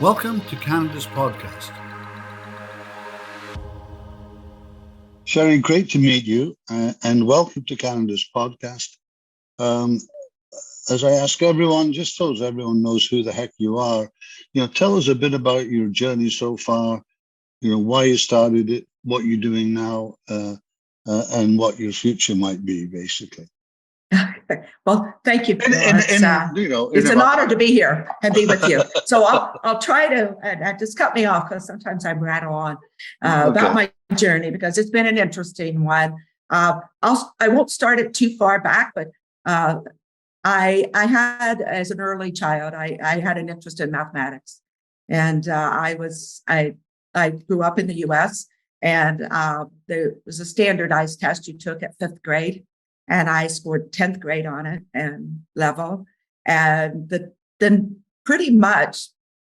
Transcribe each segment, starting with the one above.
Welcome to Canada's podcast. Sherry, great to meet you, and welcome to Canada's podcast. Um, as I ask everyone, just so everyone knows who the heck you are, tell us a bit about your journey so far. Why you started it, what you're doing now, and what your future might be, basically. Well, thank you, Phil. It's an honor to be here and be with you. So I'll try to, and just cut me off because sometimes I rattle on about my journey because it's been an interesting one. I won't start it too far back, but I had, as an early child, I had an interest in mathematics, and I grew up in the U.S. and there was a standardized test you took at 5th grade. And I scored 10th grade on it and level. And then pretty much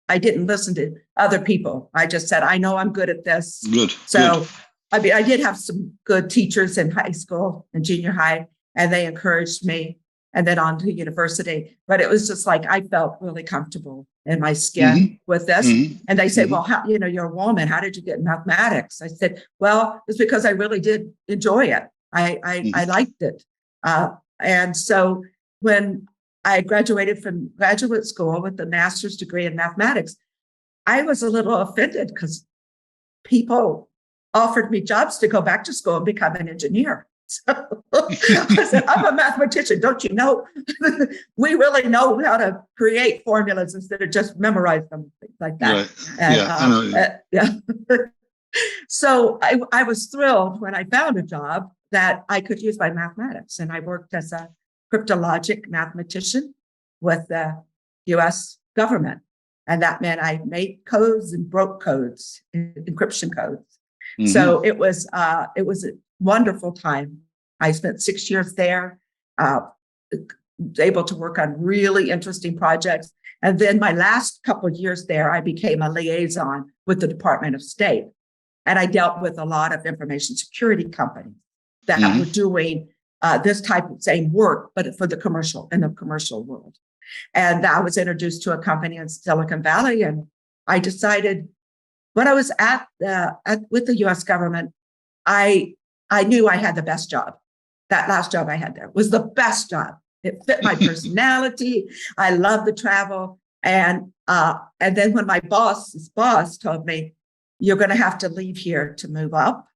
I didn't listen to other people. I just said, I know I'm good at this. Good. So, I mean, I did have some good teachers in high school and junior high, and they encouraged me, and then on to university. But it was just like, I felt really comfortable in my skin with this. And they say, well, how, you're a woman. How did you get in mathematics? I said, well, it's because I really did enjoy it. I liked it. And so when I graduated from graduate school with a master's degree in mathematics, I was a little offended because people offered me jobs to go back to school and become an engineer. So I said, I'm a mathematician. Don't you know? We really know how to create formulas instead of just memorize them, things like that. Right. And, yeah. So I was thrilled when I found a job that I could use my mathematics. And I worked as a cryptologic mathematician with the US government. And that meant I made codes and broke codes, encryption codes. So it was a wonderful time. I spent 6 years there, able to work on really interesting projects. And then my last couple of years there, I became a liaison with the Department of State. And I dealt with a lot of information security companies that were doing this type of same work, but in the commercial world. And I was introduced to a company in Silicon Valley, and I decided when I was with the U.S. government, I knew I had the best job. That last job I had there was the best job. It fit my personality. I loved the travel, and then when my boss's boss told me, "You're going to have to leave here to move up."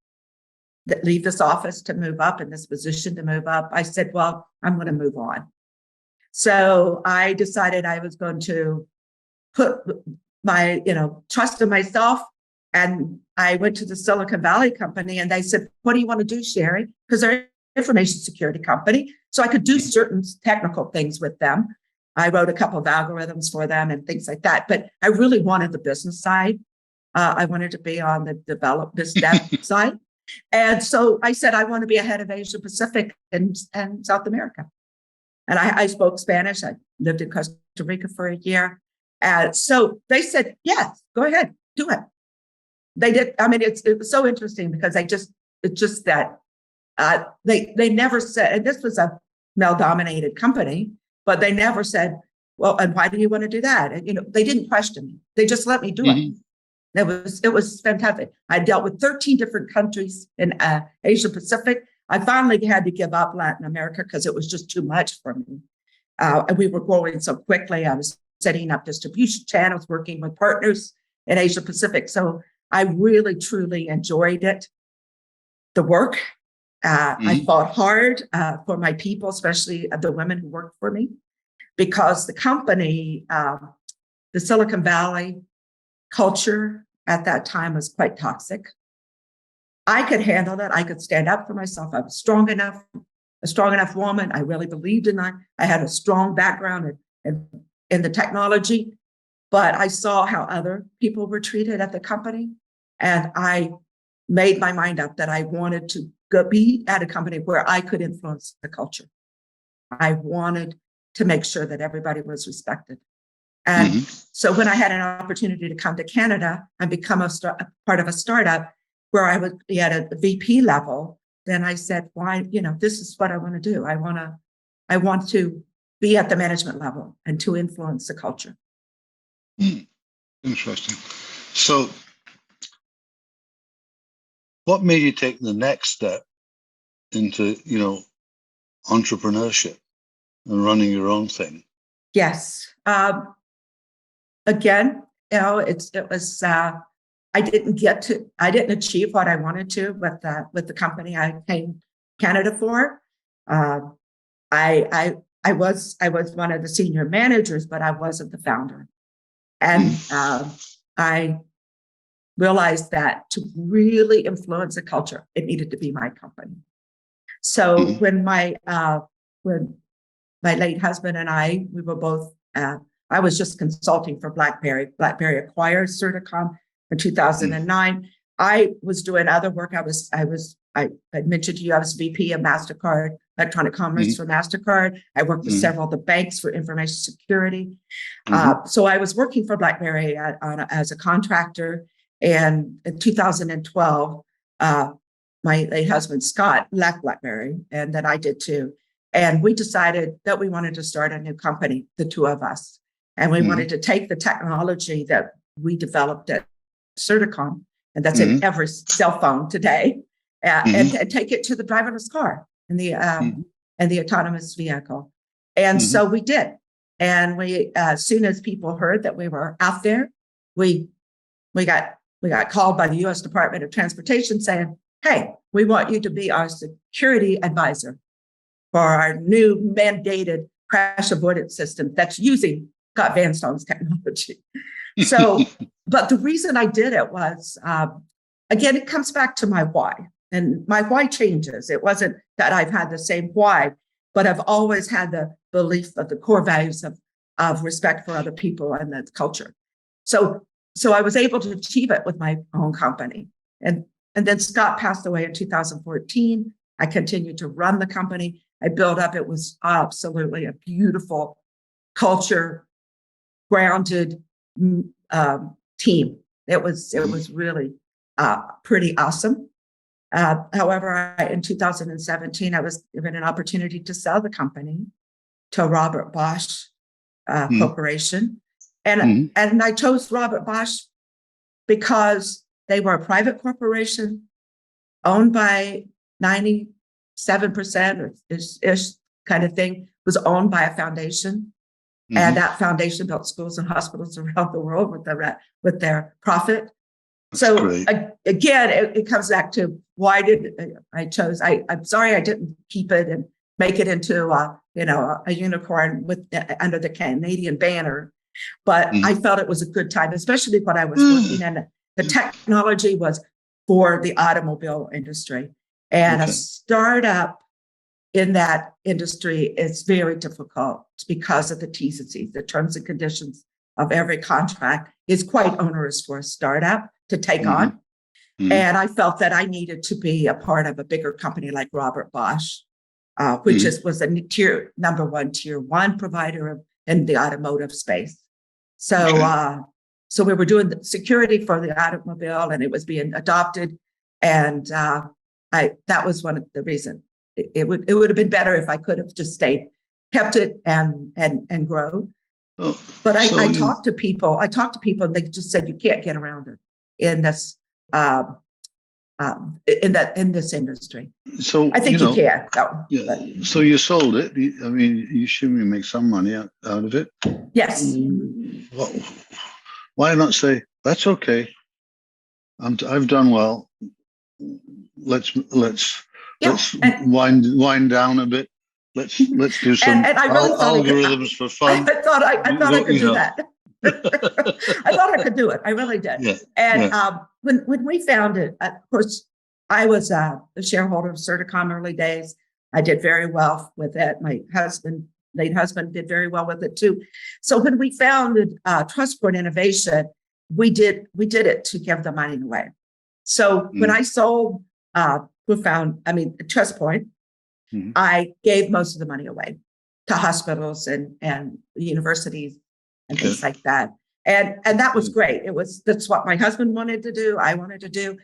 Leave this office to move up in this position to move up. I said, well, I'm going to move on. So I decided I was going to put my, trust in myself. And I went to the Silicon Valley company and they said, what do you want to do, Sherry? Because they're an information security company. So I could do certain technical things with them. I wrote a couple of algorithms for them and things like that. But I really wanted the business side. I wanted to be on the business dev side. And so I said, I want to be a head of Asia Pacific and South America. And I spoke Spanish. I lived in Costa Rica for a year. And so they said, yes, go ahead, do it. They did. I mean, it was so interesting because it's just that they never said, and this was a male-dominated company, but they never said, well, and why do you want to do that? And, they didn't question me. They just let me do it. It was fantastic. I dealt with 13 different countries in Asia Pacific. I finally had to give up Latin America because it was just too much for me. And we were growing so quickly. I was setting up distribution channels, working with partners in Asia Pacific. So I really, truly enjoyed it. The work. I fought hard for my people, especially the women who worked for me, because the company, the Silicon Valley culture at that time was quite toxic. I could handle that. I could stand up for myself. I was a strong enough woman. I really believed in that. I had a strong background in the technology, but I saw how other people were treated at the company. And I made my mind up that I wanted to be at a company where I could influence the culture. I wanted to make sure that everybody was respected. And so when I had an opportunity to come to Canada and become a part of a startup where I would be at a VP level, then I said, why, this is what I want to do. I want to be at the management level and to influence the culture. Interesting. So, what made you take the next step into, entrepreneurship and running your own thing? Yes. Again, I didn't achieve what I wanted to with the company I came to Canada for. I was one of the senior managers, but I wasn't the founder. And I realized that to really influence the culture, it needed to be my company. So when my late husband and we were both, I was just consulting for BlackBerry. BlackBerry acquired Certicom in 2009. I was doing other work. I mentioned to you, I was VP of MasterCard, electronic commerce for MasterCard. I worked with several of the banks for information security. So I was working for BlackBerry as a contractor. And in 2012, my late husband, Scott, left BlackBerry, and then I did too. And we decided that we wanted to start a new company, the two of us. And we wanted to take the technology that we developed at Certicom, and that's in every cell phone today, and take it to the driverless car and the autonomous vehicle. And so we did. And we, as soon as people heard that we were out there, we got called by the U.S. Department of Transportation saying, "Hey, we want you to be our security advisor for our new mandated crash avoidance system that's using Scott Van Stone's technology." So, but the reason I did it was, again, it comes back to my why. And my why changes. It wasn't that I've had the same why, but I've always had the belief of the core values of respect for other people and the culture. So I was able to achieve it with my own company. And then Scott passed away in 2014. I continued to run the company. I built up. It was absolutely a beautiful culture, grounded team. It was really pretty awesome. However, in 2017, I was given an opportunity to sell the company to Robert Bosch Corporation. And I chose Robert Bosch because they were a private corporation owned by 97% or ish kind of thing, was owned by a foundation. And that foundation built schools and hospitals around the world with their profit. So again, it comes back to why did I chose? I'm sorry I didn't keep it and make it into a unicorn under the Canadian banner, but I felt it was a good time, especially when I was working in the technology was for the automobile industry, and a startup in that industry is very difficult because of the T's and C's, the terms and conditions of every contract is quite onerous for a startup to take on. And I felt that I needed to be a part of a bigger company like Robert Bosch, which was a tier one provider in the automotive space. So we were doing the security for the automobile, and it was being adopted. And that was one of the reasons. It would have been better if I could have just kept it and grow. But I talked to people, and they just said, you can't get around it in this in this industry. So I think you can. So you sold it. I mean, you assume you make some money out of it. Yes. Well, why not say that's okay? I've done well. Let's wind down a bit. Let's do some and I really algorithms for fun. I thought I could do that. I thought I could do it. I really did. Yeah. And when we founded, of course, I was a shareholder of Certicom early days. I did very well with it. My late husband, did very well with it too. So when we founded Trustpoint Innovation, we did it to give the money away. So when I sold Trustpoint, I gave most of the money away to hospitals and universities and things like that. And that was great. That's what my husband wanted to do. I wanted to do.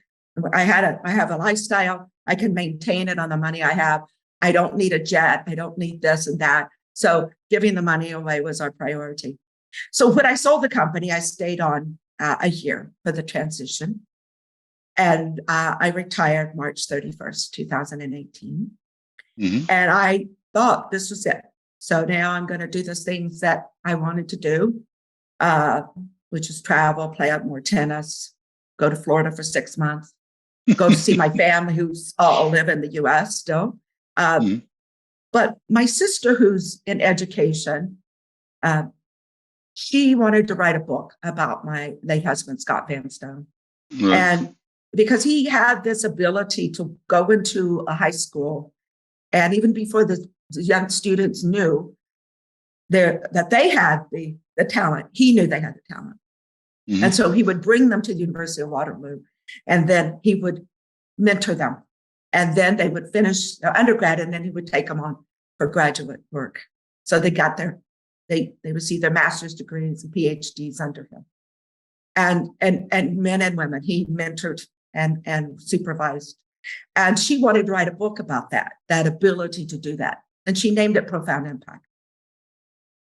I have a lifestyle. I can maintain it on the money I have. I don't need a jet. I don't need this and that. So giving the money away was our priority. So when I sold the company, I stayed on a year for the transition. And I retired March 31st, 2018. And I thought this was it. So now I'm going to do the things that I wanted to do, which is travel, play out more tennis, go to Florida for 6 months, go to see my family who's all live in the US still. But my sister, who's in education, she wanted to write a book about my late husband, Scott Vanstone. Right. And because he had this ability to go into a high school, and even before the young students knew that they had the talent, he knew they had the talent. And so he would bring them to the University of Waterloo, and then he would mentor them. And then they would finish their undergrad, and then he would take them on for graduate work. So they received their master's degrees and PhDs under him. And men and women, he mentored and supervised. And she wanted to write a book about that ability to do that. And she named it Profound Impact.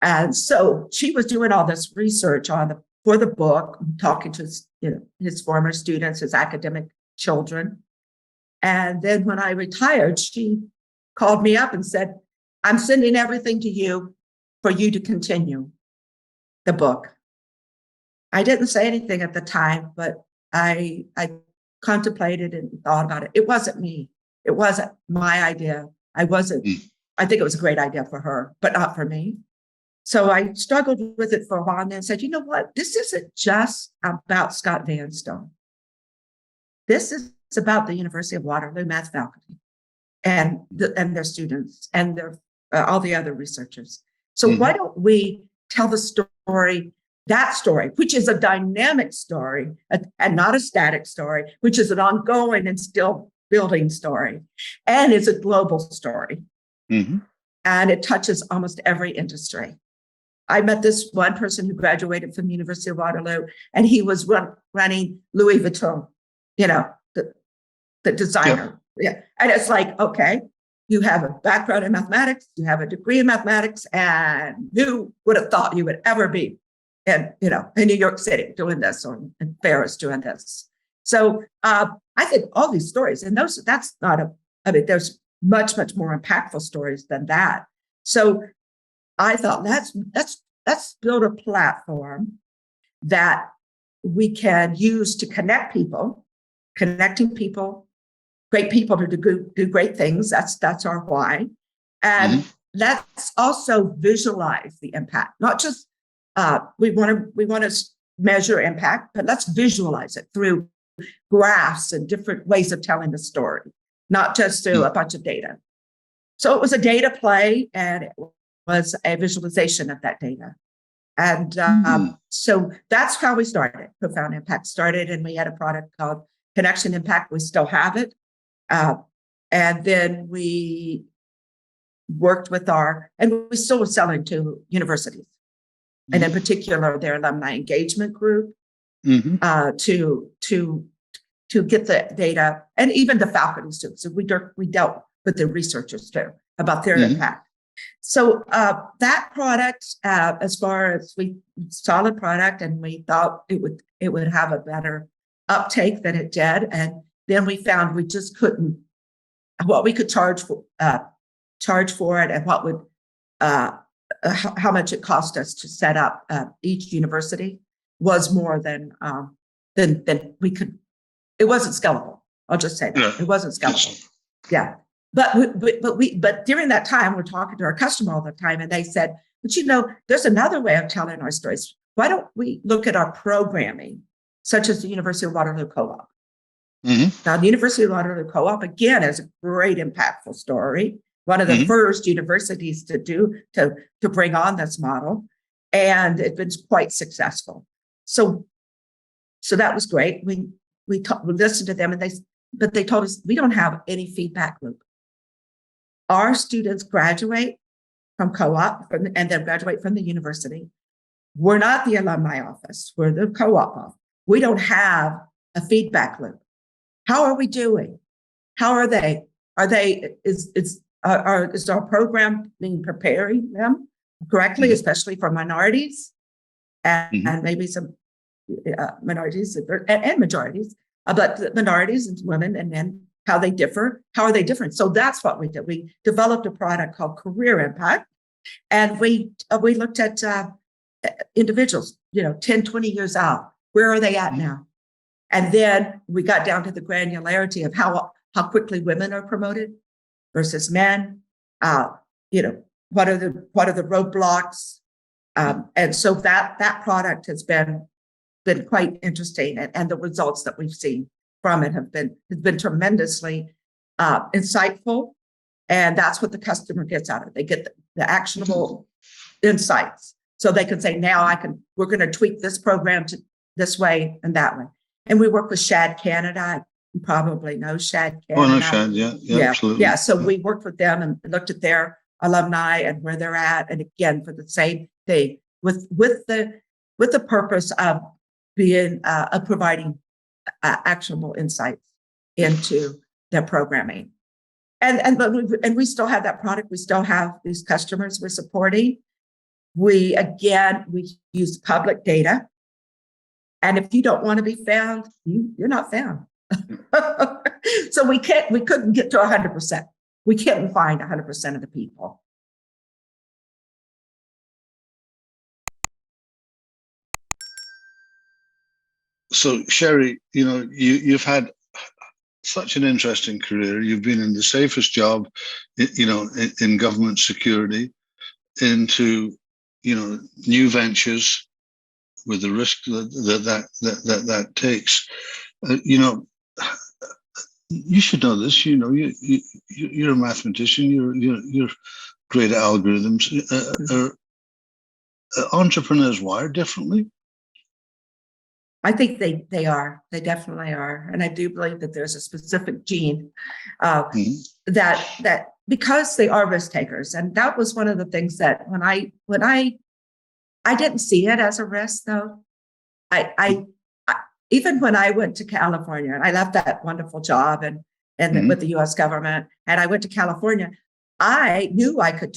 And so she was doing all this research for the book, talking to his former students, his academic children. And then when I retired, she called me up and said, I'm sending everything to you for you to continue the book. I didn't say anything at the time, but I contemplated and thought about it. It wasn't me. It wasn't my idea. I think it was a great idea for her, but not for me. So I struggled with it for a while and then said, you know what? This isn't just about Scott Vanstone. This is about the University of Waterloo math faculty and their students and their all the other researchers. So why don't we tell the story, that story, which is a dynamic story and not a static story, which is an ongoing and still building story, and it's a global story. And it touches almost every industry. I met this one person who graduated from the University of Waterloo, and he was running Louis Vuitton, the designer. Yeah. And it's like, okay, you have a background in mathematics, you have a degree in mathematics, and who would have thought you would ever be in New York City doing this, or in Paris doing this? So I think all these stories, and that's not there's much, much more impactful stories than that. So I thought let's build a platform that we can use to connect people, connecting people, great people to do great things. That's our why. And let's also visualize the impact, not just we want to measure impact, but let's visualize it through graphs and different ways of telling the story, not just through a bunch of data. So it was a data play, and it was a visualization of that data. And so that's how we started. Profound Impact started, and we had a product called Connection Impact. We still have it. And then we worked with and we still were selling to universities, and in particular their alumni engagement group, to get the data, and even the faculty too. So we dealt with the researchers too about their impact. So that product, as far as solid product, and we thought it would have a better uptake than it did, and then we found we just couldn't, what we could charge for it, and what would how much it cost us to set up each university was more than we could. It wasn't scalable. I'll just say that it wasn't scalable. Yeah, but during that time, we're talking to our customer all the time, and they said, but there's another way of telling our stories. Why don't we look at our programming, such as the University of Waterloo Co-op? Now, the University of Waterloo Co-op, again, is a great impactful story. One of the first universities to bring on this model, and it's been quite successful. So that was great. We listened to them, but they told us we don't have any feedback loop. Our students graduate from co-op and then graduate from the university. We're not the alumni office. We're the co-op office. We don't have a feedback loop. How are we doing? How are they? Is our program preparing them correctly, especially for minorities and maybe some minorities and majorities, but the minorities and women and men, how they differ, how are they different? So that's what we did. We developed a product called Career Impact, and we looked at individuals, 10, 20 years out. Where are they at now? And then we got down to the granularity of how quickly women are promoted versus men. What are the roadblocks? And so that product has been quite interesting, and the results that we've seen from it have been tremendously insightful, and that's what the customer gets out of it. They get the actionable insights, so they can say, now we're going to tweak this program to this way and that way. And we work with SHAD Canada. You probably know SHAD Canada. Oh, no, SHAD, yeah, absolutely. Yeah, so we worked with them and looked at their alumni and where they're at, and again for the same thing, with the purpose of providing actionable insights into their programming. And we still have that product. We still have these customers we're supporting. We use public data. And if you don't want to be found, you're not found. So we couldn't get to 100%. We couldn't find 100% of the people. So Sherry, you've had such an interesting career. You've been in the safest job, in government security, into, new ventures with the risk that takes. You should know this. You're a mathematician. You're great at algorithms. Entrepreneurs wired differently? I think they are. They definitely are, and I do believe that there's a specific gene that because they are risk takers, and that was one of the things that when I didn't see it as a risk though. I even when I went to California and I left that wonderful job and with the U.S. government, and I went to California, I knew I could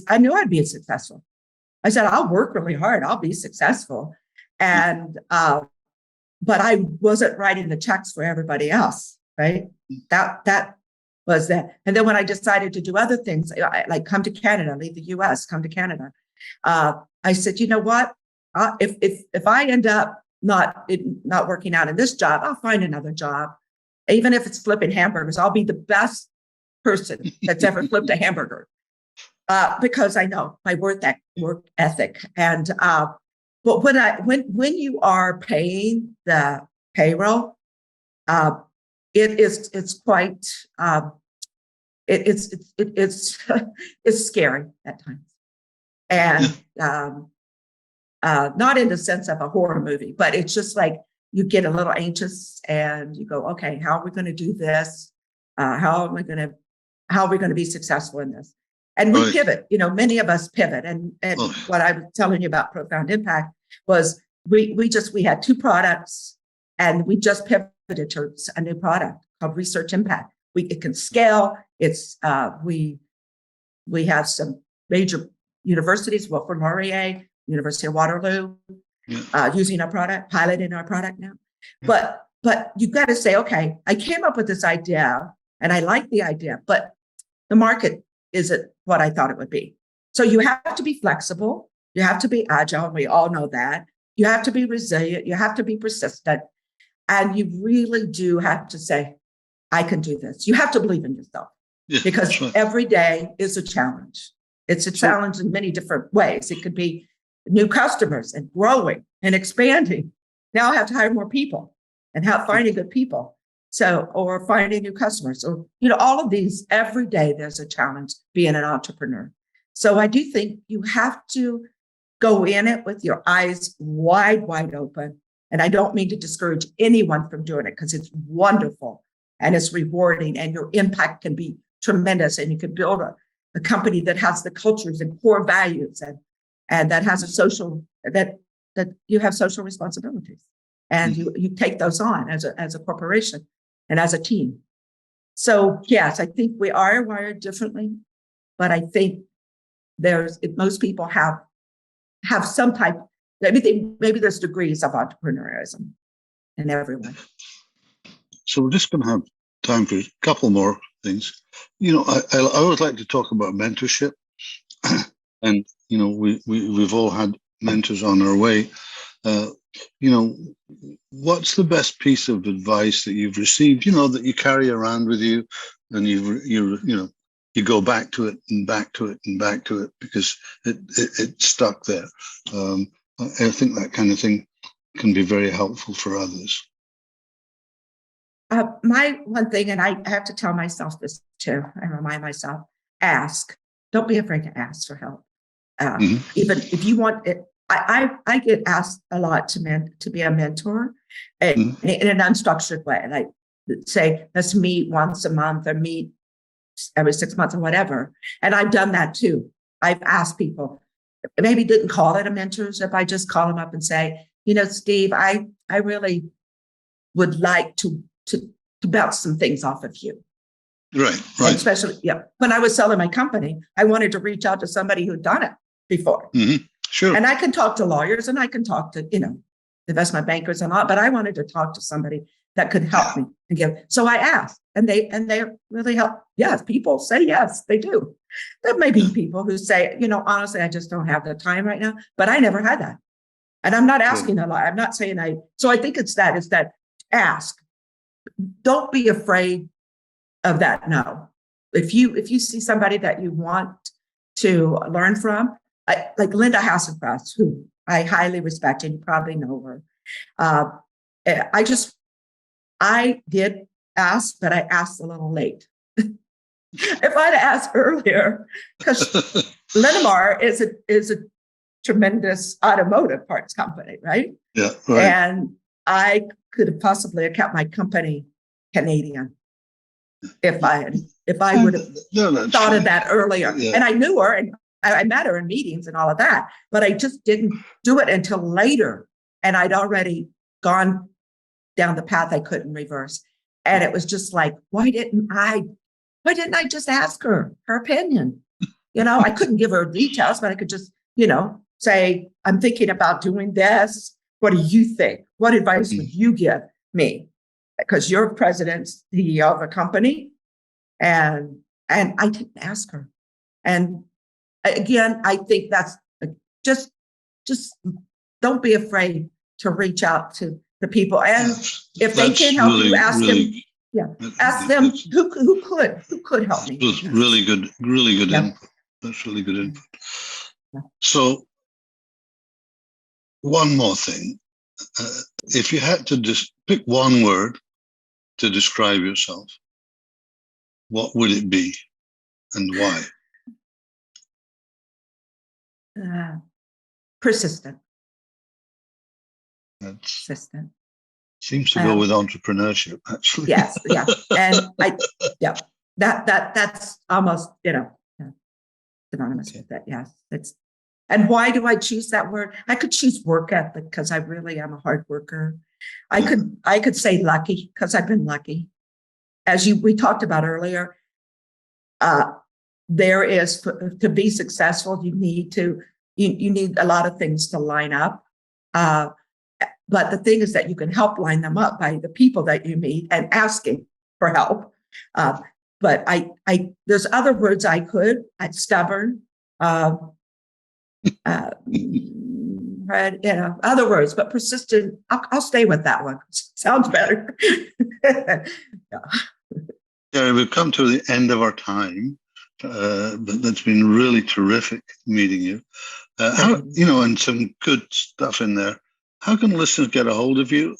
I knew I'd be successful. I said, I'll work really hard. I'll be successful. And, but I wasn't writing the checks for everybody else, right? That was that. And then when I decided to do other things, like come to Canada, leave the US, come to Canada, I said, you know what? If I end up not working out in this job, I'll find another job. Even if it's flipping hamburgers, I'll be the best person that's ever flipped a hamburger. Because I know my work ethic. And but when you are paying the payroll, it's quite it's scary at times, and not in the sense of a horror movie, but it's just like you get a little anxious and you go, okay, how are we going to do this? How are we going to be successful in this? And we pivot, many of us pivot. And what I was telling you about Profound Impact was we had two products and we just pivoted to a new product called Research Impact. It can scale. It's we have some major universities, Wilfrid Laurier, University of Waterloo, using our product, piloting our product now. But you've got to say, okay, I came up with this idea and I like the idea, but the market isn't what I thought it would be. So you have to be flexible. You have to be agile. And we all know that. You have to be resilient. You have to be persistent. And you really do have to say, I can do this. You have to believe in yourself because every day is a challenge. It's a challenge in many different ways. It could be new customers and growing and expanding. Now I have to hire more people and finding good people. Or finding new customers, or, all of these, every day there's a challenge being an entrepreneur. So I do think you have to go in it with your eyes wide open. And I don't mean to discourage anyone from doing it because it's wonderful and it's rewarding and your impact can be tremendous. And you can build a company that has the cultures and core values and that has that you have social responsibilities and you take those on as a corporation. And as a team. So yes, I think we are wired differently, but I think most people have some type maybe there's degrees of entrepreneurism in everyone. So we're just going to have time for a couple more things. I always like to talk about mentorship, and we've all had mentors on our way. What's the best piece of advice that you've received? That you carry around with you, and you go back to it and back to it and back to it because it's stuck there. I think that kind of thing can be very helpful for others. My one thing, and I have to tell myself this too, I remind myself, ask. Don't be afraid to ask for help. Even if you want it, I get asked a lot to be a mentor in an unstructured way, like say, let's meet once a month or meet every 6 months or whatever. And I've done that too. I've asked people, maybe didn't call it a mentorship. I just call them up and say, Steve, I really would like to bounce some things off of you. Right. And especially, when I was selling my company, I wanted to reach out to somebody who'd done it before. Sure. And I can talk to lawyers and I can talk to, investment bankers and all, but I wanted to talk to somebody that could help me and give. So I asked, and they really help. Yes, people say yes, they do. There may be people who say, honestly, I just don't have the time right now, but I never had that. And I'm not asking a lot. I'm not saying so I think it's that ask. Don't be afraid of that. No. If you see somebody that you want to learn from, like Linda Hasselfeld, who I highly respect, and you probably know her. I did ask, but I asked a little late. If I'd asked earlier, because Linamar is a tremendous automotive parts company, right? Yeah, right. And I could have possibly kept my company Canadian if I would have thought of that earlier. Yeah. And I knew her, and I met her in meetings and all of that, but I just didn't do it until later, and I'd already gone down the path I couldn't reverse. And it was just like, why didn't I just ask her opinion? I couldn't give her details, but I could just, say, I'm thinking about doing this. What do you think? What advice would you give me? Because you're president, CEO of a company. And I didn't ask her. And again, I think that's just don't be afraid to reach out to the people. And if they can't help you, ask them. Yeah, ask them who could help me. Really good input. That's really good input. Yeah. So one more thing. If you had to just pick one word to describe yourself, what would it be and why? Persistent. Persistent. Seems to go with entrepreneurship, actually. Yes, yeah. And that's almost, synonymous with that. Yes. And why do I choose that word? I could choose work ethic because I really am a hard worker. I could say lucky because I've been lucky. As we talked about earlier, there is, to be successful, you need a lot of things to line up. But the thing is that you can help line them up by the people that you meet and asking for help. But there's other words stubborn, other words, but persistent. I'll stay with that one. Sounds better. Yeah, we've come to the end of our time. But that's been really terrific meeting you. And some good stuff in there. How can listeners get a hold of you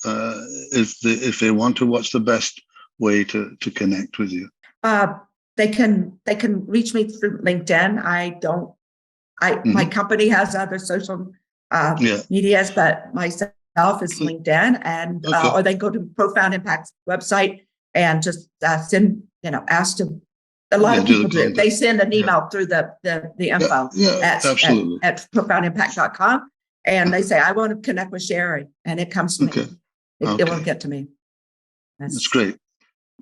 if they want to? What's the best way to connect with you? They can reach me through LinkedIn. My company has other social medias, but myself is LinkedIn, and or they go to Profound Impact's website and just send, ask them. A lot of people do. They send an email through the info at profoundimpact.com. And they say, I want to connect with Sherry, and it comes to me. It will get to me. That's great.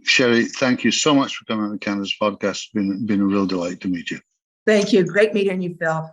Sherry, thank you so much for coming on the Canada's podcast. It's been a real delight to meet you. Thank you. Great meeting you, Phil.